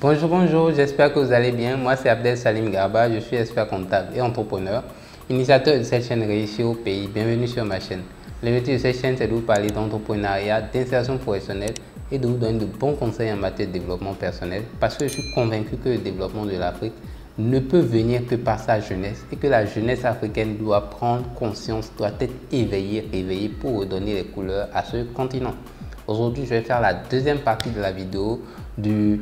Bonjour, j'espère que vous allez bien. Moi, c'est Abdel Salim Garba, je suis expert comptable et entrepreneur, initiateur de cette chaîne Réussir au pays. Bienvenue sur ma chaîne. L'objectif de cette chaîne, c'est de vous parler d'entrepreneuriat, d'insertion professionnelle et de vous donner de bons conseils en matière de développement personnel parce que je suis convaincu que le développement de l'Afrique ne peut venir que par sa jeunesse et que la jeunesse africaine doit prendre conscience, doit être éveillée pour redonner les couleurs à ce continent. Aujourd'hui, je vais faire la deuxième partie de la vidéo du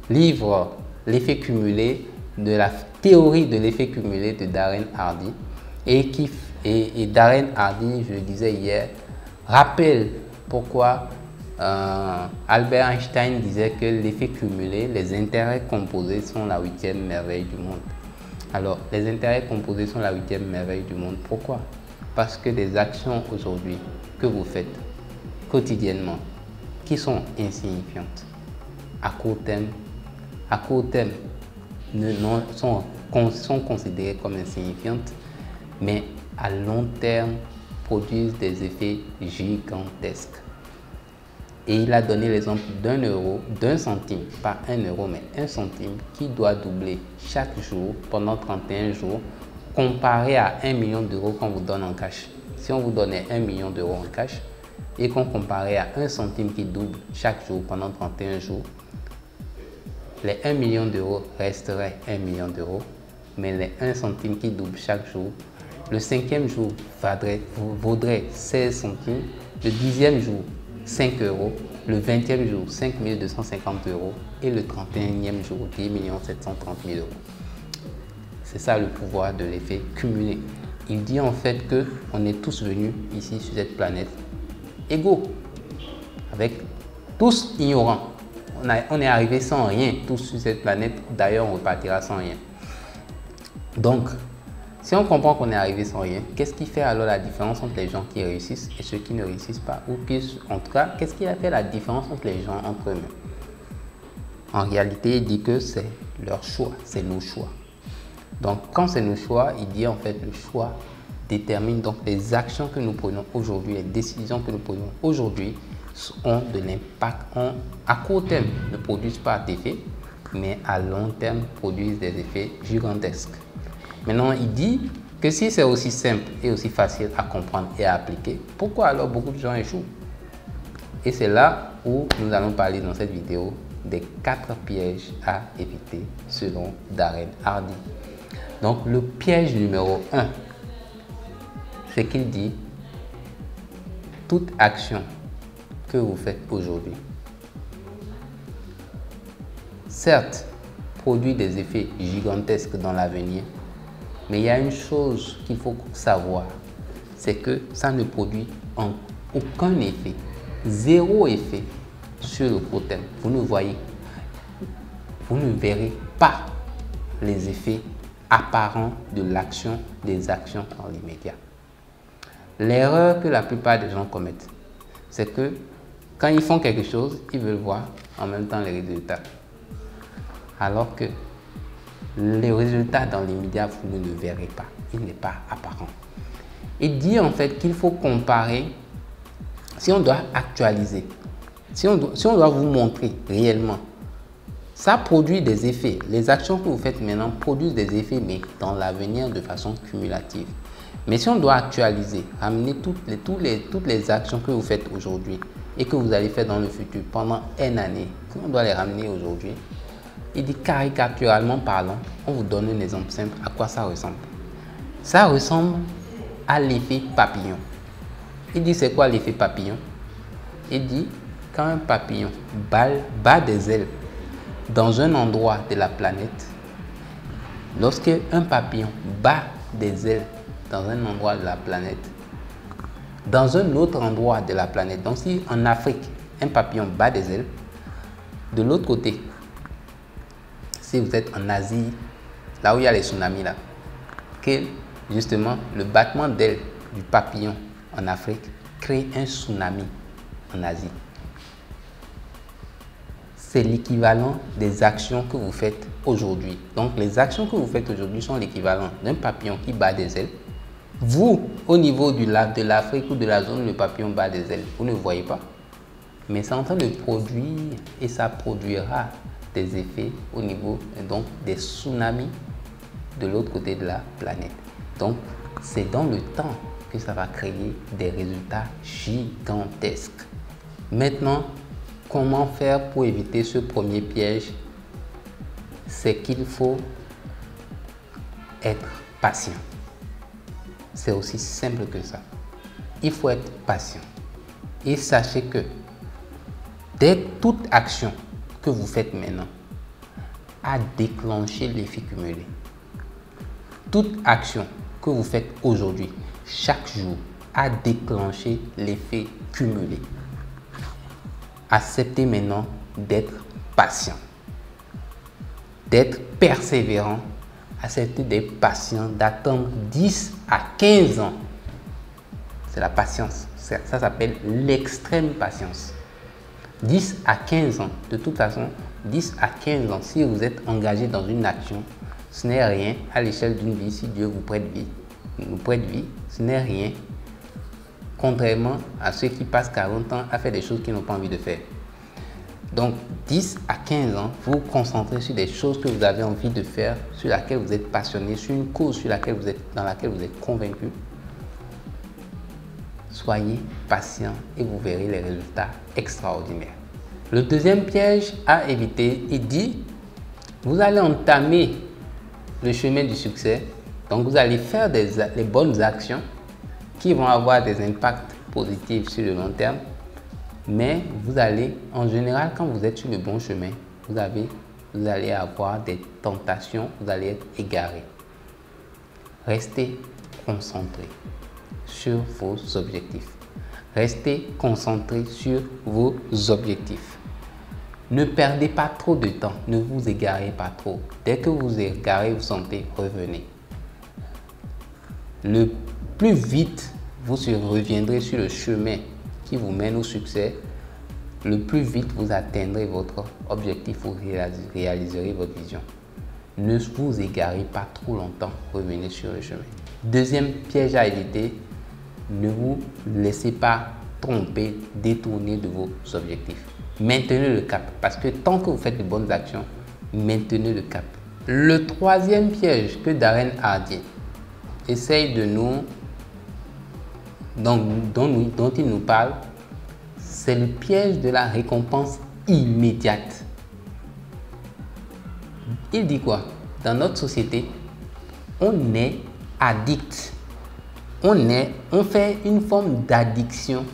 livre L'effet cumulé, de la théorie de l'effet cumulé de Darren Hardy. Et Darren Hardy, je le disais hier, rappelle pourquoi Albert Einstein disait que l'effet cumulé, les intérêts composés sont la 8e merveille du monde. Alors, les intérêts composés sont la 8e merveille du monde. Pourquoi? Parce que des actions aujourd'hui que vous faites quotidiennement qui sont insignifiantes à court terme sont considérées comme insignifiantes, mais à long terme produisent des effets gigantesques. Et il a donné l'exemple d'un euro, d'un centime, pas un euro, mais un centime qui doit doubler chaque jour pendant 31 jours, comparé à 1 million d'euros qu'on vous donne en cash. Si on vous donnait 1 million d'euros en cash et qu'on comparait à un centime qui double chaque jour pendant 31 jours, les 1 million d'euros resteraient 1 million d'euros, mais les 1 centime qui double chaque jour, le 5e jour vaudrait 16 centimes, le 10e jour 5 euros, le 20e jour 5 250 euros et le 31e jour 10 730 000 euros. C'est ça le pouvoir de l'effet cumulé. Il dit en fait qu'on est tous venus ici sur cette planète égaux, avec tous ignorants. On est arrivé sans rien, tous sur cette planète. D'ailleurs, on repartira sans rien. Donc, si on comprend qu'on est arrivé sans rien, qu'est-ce qui fait alors la différence entre les gens qui réussissent et ceux qui ne réussissent pas? Ou plus, en tout cas, qu'est-ce qui a fait la différence entre les gens entre eux-mêmes? En réalité, il dit que c'est leur choix, c'est nos choix. Donc, quand c'est nos choix, il dit en fait le choix détermine donc les actions que nous prenons aujourd'hui, les décisions que nous prenons aujourd'hui ont de l'impact, à court terme ne produisent pas d'effet, mais à long terme produisent des effets gigantesques. Maintenant, il dit que si c'est aussi simple et aussi facile à comprendre et à appliquer, pourquoi alors beaucoup de gens échouent? Et c'est là où nous allons parler dans cette vidéo des 4 pièges à éviter selon Darren Hardy. Donc le piège numéro 1, c'est qu'il dit toute action que vous faites aujourd'hui, certes, produit des effets gigantesques dans l'avenir, mais il y a une chose qu'il faut savoir, c'est que ça ne produit aucun effet, zéro effet sur le court terme. Vous ne verrez pas les effets apparents de l'action, des actions dans l'immédiat. L'erreur que la plupart des gens commettent, c'est que quand ils font quelque chose, ils veulent voir en même temps les résultats. Alors que les résultats dans l'immédiat, vous ne le verrez pas. Il n'est pas apparent. Il dit en fait qu'il faut comparer, si on doit actualiser, si on doit vous montrer réellement, ça produit des effets. Les actions que vous faites maintenant produisent des effets, mais dans l'avenir de façon cumulative. Mais si on doit actualiser, ramener toutes les actions que vous faites aujourd'hui et que vous allez faire dans le futur pendant une année, on doit les ramener aujourd'hui, il dit caricaturalement parlant, on vous donne un exemple simple à quoi ça ressemble. Ça ressemble à l'effet papillon. Il dit c'est quoi l'effet papillon? Il dit quand un papillon bat des ailes dans un endroit de la planète, lorsque un papillon bat des ailes dans un endroit de la planète, dans un autre endroit de la planète, donc si en Afrique, un papillon bat des ailes, de l'autre côté, si vous êtes en Asie, là où il y a les tsunamis, là, que justement le battement d'ailes du papillon en Afrique crée un tsunami en Asie. C'est l'équivalent des actions que vous faites aujourd'hui. Donc les actions que vous faites aujourd'hui sont l'équivalent d'un papillon qui bat des ailes. Vous, au niveau de l'Afrique ou de la zone où le papillon bat des ailes, vous ne voyez pas. Mais c'est en train de produire et ça produira des effets au niveau donc des tsunamis de l'autre côté de la planète. Donc, c'est dans le temps que ça va créer des résultats gigantesques. Maintenant, comment faire pour éviter ce premier piège? C'est qu'il faut être patient. C'est aussi simple que ça. Il faut être patient. Et sachez que dès toute action que vous faites maintenant a déclenché l'effet cumulé. Toute action que vous faites aujourd'hui, chaque jour, a déclenché l'effet cumulé. Acceptez maintenant d'être patient, d'être persévérant. Acceptez d'être patient, d'attendre 10 à 15 ans. C'est la patience. Ça s'appelle l'extrême patience. 10 à 15 ans. De toute façon, 10 à 15 ans, si vous êtes engagé dans une action, ce n'est rien à l'échelle d'une vie. Si Dieu vous prête vie, ce n'est rien. Contrairement à ceux qui passent 40 ans à faire des choses qu'ils n'ont pas envie de faire. Donc, 10 à 15 ans, vous vous concentrez sur des choses que vous avez envie de faire, sur laquelle vous êtes passionné, sur une cause dans laquelle vous êtes convaincu. Soyez patient et vous verrez les résultats extraordinaires. Le deuxième piège à éviter, il dit, vous allez entamer le chemin du succès. Donc, vous allez faire les bonnes actions qui vont avoir des impacts positifs sur le long terme. Mais vous allez, en général, quand vous êtes sur le bon chemin, vous allez avoir des tentations, vous allez être égaré. Restez concentré sur vos objectifs. Restez concentré sur vos objectifs. Ne perdez pas trop de temps, ne vous égarez pas trop. Dès que vous égarez, vous sentez, revenez. Le plus vite vous reviendrez sur le chemin qui vous mène au succès, le plus vite vous atteindrez votre objectif, vous réaliserez votre vision. Ne vous égarez pas trop longtemps, revenez sur le chemin. Deuxième piège à éviter, ne vous laissez pas tromper, détourner de vos objectifs. Maintenez le cap, parce que tant que vous faites de bonnes actions, maintenez le cap. Le troisième piège que Darren Hardy essaye de dont il nous parle, c'est le piège de la récompense immédiate. Il dit quoi? Dans notre société, on est addict. On fait une forme d'addiction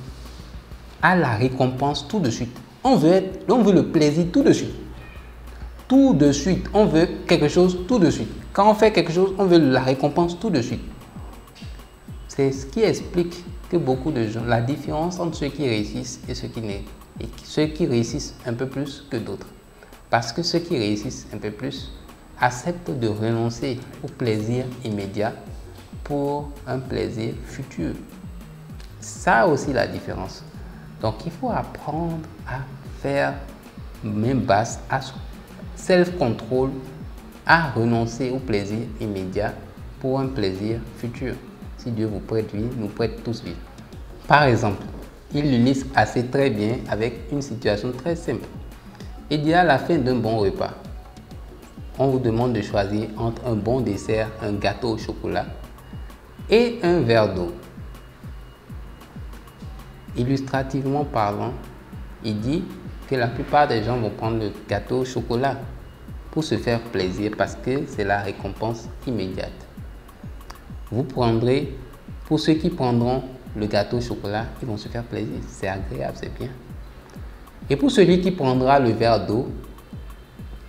à la récompense tout de suite. On veut le plaisir tout de suite. Tout de suite. On veut quelque chose tout de suite. Quand on fait quelque chose, on veut la récompense tout de suite. C'est ce qui explique que beaucoup de gens, la différence entre ceux qui réussissent et ceux qui réussissent un peu plus que d'autres. Parce que ceux qui réussissent un peu plus acceptent de renoncer au plaisir immédiat pour un plaisir futur. Ça aussi la différence. Donc il faut apprendre à faire main basse, à self-control, à renoncer au plaisir immédiat pour un plaisir futur. Si Dieu vous prête vie, nous prête tous vie. Par exemple, il l'illustre assez très bien avec une situation très simple. Il dit à la fin d'un bon repas, on vous demande de choisir entre un bon dessert, un gâteau au chocolat et un verre d'eau. Illustrativement parlant, il dit que la plupart des gens vont prendre le gâteau au chocolat pour se faire plaisir parce que c'est la récompense immédiate. Vous prendrez, pour ceux qui prendront le gâteau au chocolat, ils vont se faire plaisir. C'est agréable, c'est bien. Et pour celui qui prendra le verre d'eau,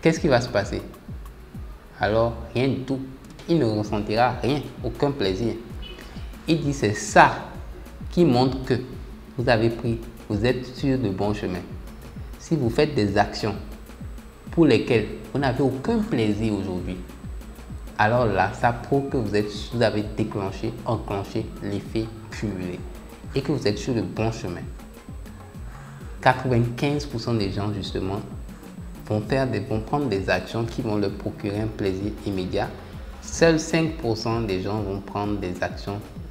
qu'est-ce qui va se passer? Alors, rien du tout. Il ne ressentira rien, aucun plaisir. Il dit c'est ça qui montre que vous êtes sur de bons chemins. Si vous faites des actions pour lesquelles vous n'avez aucun plaisir aujourd'hui, alors là, ça prouve que vous avez enclenché l'effet cumulé et que vous êtes sur le bon chemin. 95% des gens, justement, vont prendre des actions qui vont leur procurer un plaisir immédiat. Seuls 5% des gens vont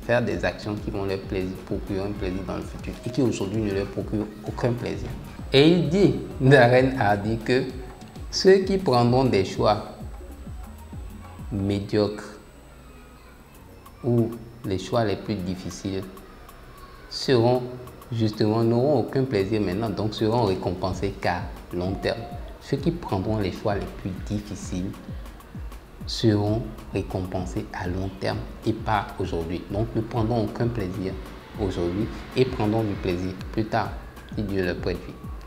faire des actions qui vont leur procurer un plaisir dans le futur et qui aujourd'hui ne leur procurent aucun plaisir. Et il dit, Darren Hardy, que Ceux qui prendront des choix médiocres ou les choix les plus difficiles seront justement, n'auront aucun plaisir maintenant, donc seront récompensés qu'à long terme. Ceux qui prendront les choix les plus difficiles seront récompensés à long terme et pas aujourd'hui. Donc ne prendront aucun plaisir aujourd'hui et prendront du plaisir plus tard, si Dieu le prête.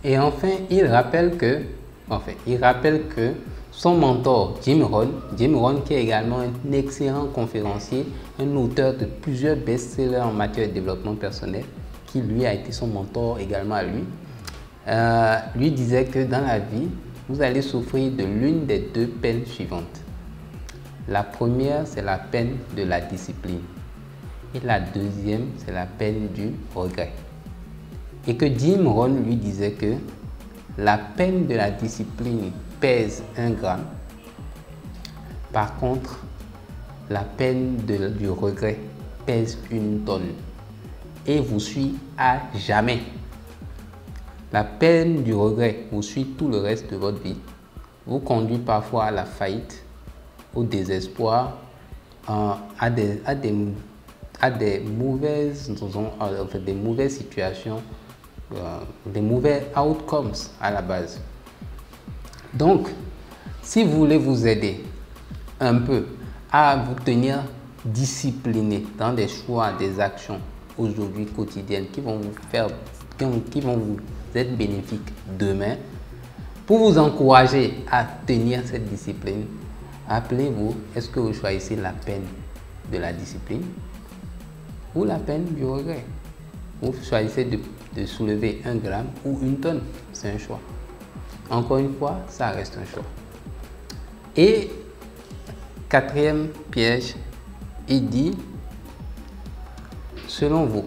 Et enfin, il rappelle que son mentor Jim Rohn qui est également un excellent conférencier, un auteur de plusieurs best-sellers en matière de développement personnel, qui lui a été son mentor également à lui disait que dans la vie, vous allez souffrir de l'une des deux peines suivantes. La première, c'est la peine de la discipline. Et la deuxième, c'est la peine du regret. Et que Jim Rohn lui disait que la peine de la discipline pèse 1 gramme. Par contre, la peine du regret pèse 1 tonne et vous suit à jamais. La peine du regret vous suit tout le reste de votre vie, vous conduit parfois à la faillite, au désespoir, à des mauvaises situations, des mauvais outcomes à la base. Donc, si vous voulez vous aider un peu à vous tenir discipliné dans des choix, des actions aujourd'hui quotidiennes qui vont vous être bénéfiques demain, pour vous encourager à tenir cette discipline, appelez-vous, est-ce que vous choisissez la peine de la discipline ou la peine du regret? Vous choisissez de soulever 1 gramme ou 1 tonne, c'est un choix. Encore une fois, ça reste un choix. Et 4e piège, il dit, selon vous,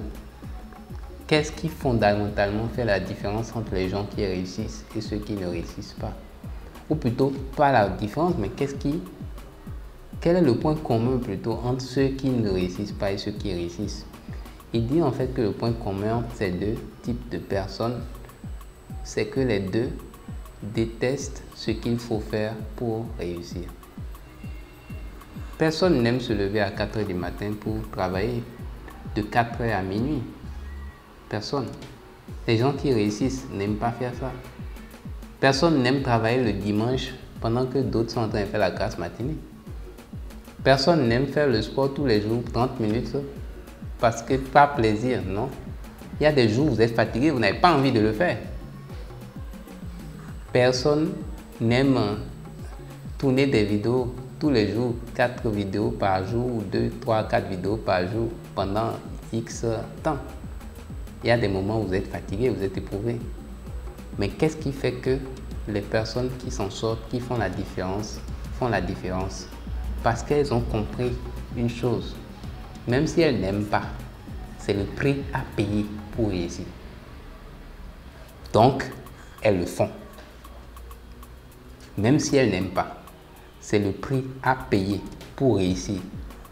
qu'est-ce qui fondamentalement fait la différence entre les gens qui réussissent et ceux qui ne réussissent pas? Ou plutôt, pas la différence, mais quel est le point commun plutôt entre ceux qui ne réussissent pas et ceux qui réussissent? Il dit en fait que le point commun entre ces deux types de personnes, c'est que les deux détestent ce qu'il faut faire pour réussir. Personne n'aime se lever à 4 h du matin pour travailler de 4 h à minuit. Personne. Les gens qui réussissent n'aiment pas faire ça. Personne n'aime travailler le dimanche pendant que d'autres sont en train de faire la grasse matinée. Personne n'aime faire le sport tous les jours, 30 minutes, parce que pas plaisir, non. Il y a des jours où vous êtes fatigué, vous n'avez pas envie de le faire. Personne n'aime tourner des vidéos tous les jours, 4 vidéos par jour, ou 2, 3, 4 vidéos par jour pendant X temps. Il y a des moments où vous êtes fatigué, vous êtes éprouvé. Mais qu'est-ce qui fait que les personnes qui s'en sortent, qui font la différence? Parce qu'elles ont compris une chose. Même si elles n'aiment pas, c'est le prix à payer pour réussir. Donc, elles le font. Même si elles n'aiment pas, c'est le prix à payer pour réussir.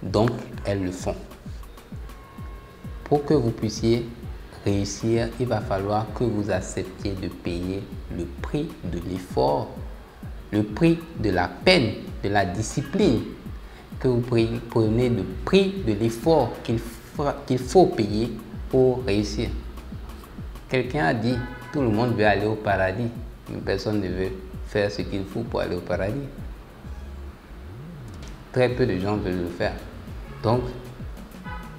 Donc, elles le font. Pour que vous puissiez réussir, il va falloir que vous acceptiez de payer le prix de l'effort, le prix de la peine, de la discipline, que vous prenez le prix de l'effort qu'il faut payer pour réussir. Quelqu'un a dit, tout le monde veut aller au paradis, mais personne ne veut faire ce qu'il faut pour aller au paradis. Très peu de gens veulent le faire. Donc,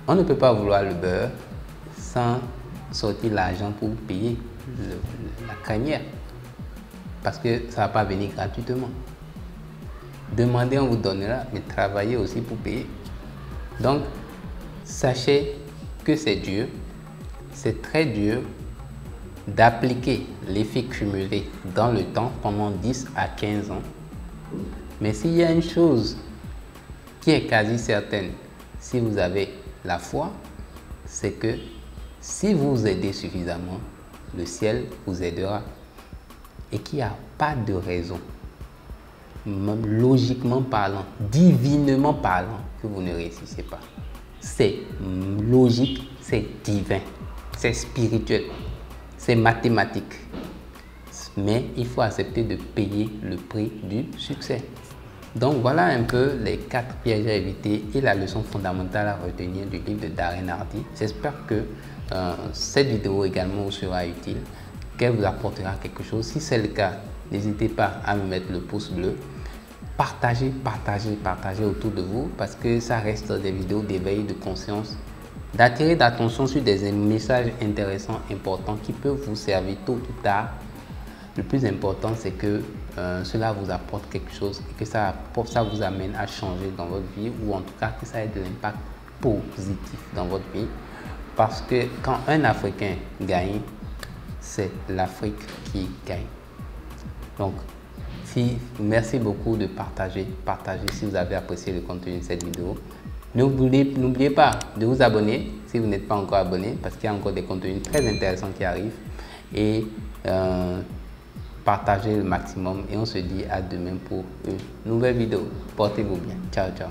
on ne peut pas vouloir le beurre sans sortir l'argent pour payer la crinière. Parce que ça ne va pas venir gratuitement. Demandez, on vous donnera, mais travaillez aussi pour payer. Donc, sachez que c'est dur, c'est très dur d'appliquer l'effet cumulé dans le temps pendant 10 à 15 ans. Mais s'il y a une chose qui est quasi certaine, si vous avez la foi, c'est que si vous vous aidez suffisamment, le ciel vous aidera. Et qu'il n'y a pas de raison, même logiquement parlant, divinement parlant, que vous ne réussissez pas. C'est logique, c'est divin, c'est spirituel, c'est mathématique. mais il faut accepter de payer le prix du succès. Donc voilà un peu les 4 pièges à éviter et la leçon fondamentale à retenir du livre de Darren Hardy. J'espère que cette vidéo également vous sera utile, qu'elle vous apportera quelque chose. Si c'est le cas, n'hésitez pas à me mettre le pouce bleu. Partagez autour de vous parce que ça reste des vidéos d'éveil de conscience, d'attirer l'attention sur des messages intéressants, importants qui peuvent vous servir tôt ou tard. Le plus important, c'est que cela vous apporte quelque chose et que ça vous amène à changer dans votre vie, ou en tout cas que ça ait de l'impact positif dans votre vie. Parce que quand un Africain gagne, c'est l'Afrique qui gagne. Donc, merci beaucoup de partager si vous avez apprécié le contenu de cette vidéo. N'oubliez pas de vous abonner si vous n'êtes pas encore abonné, parce qu'il y a encore des contenus très intéressants qui arrivent. Et partagez le maximum et on se dit à demain pour une nouvelle vidéo. Portez-vous bien. Ciao, ciao.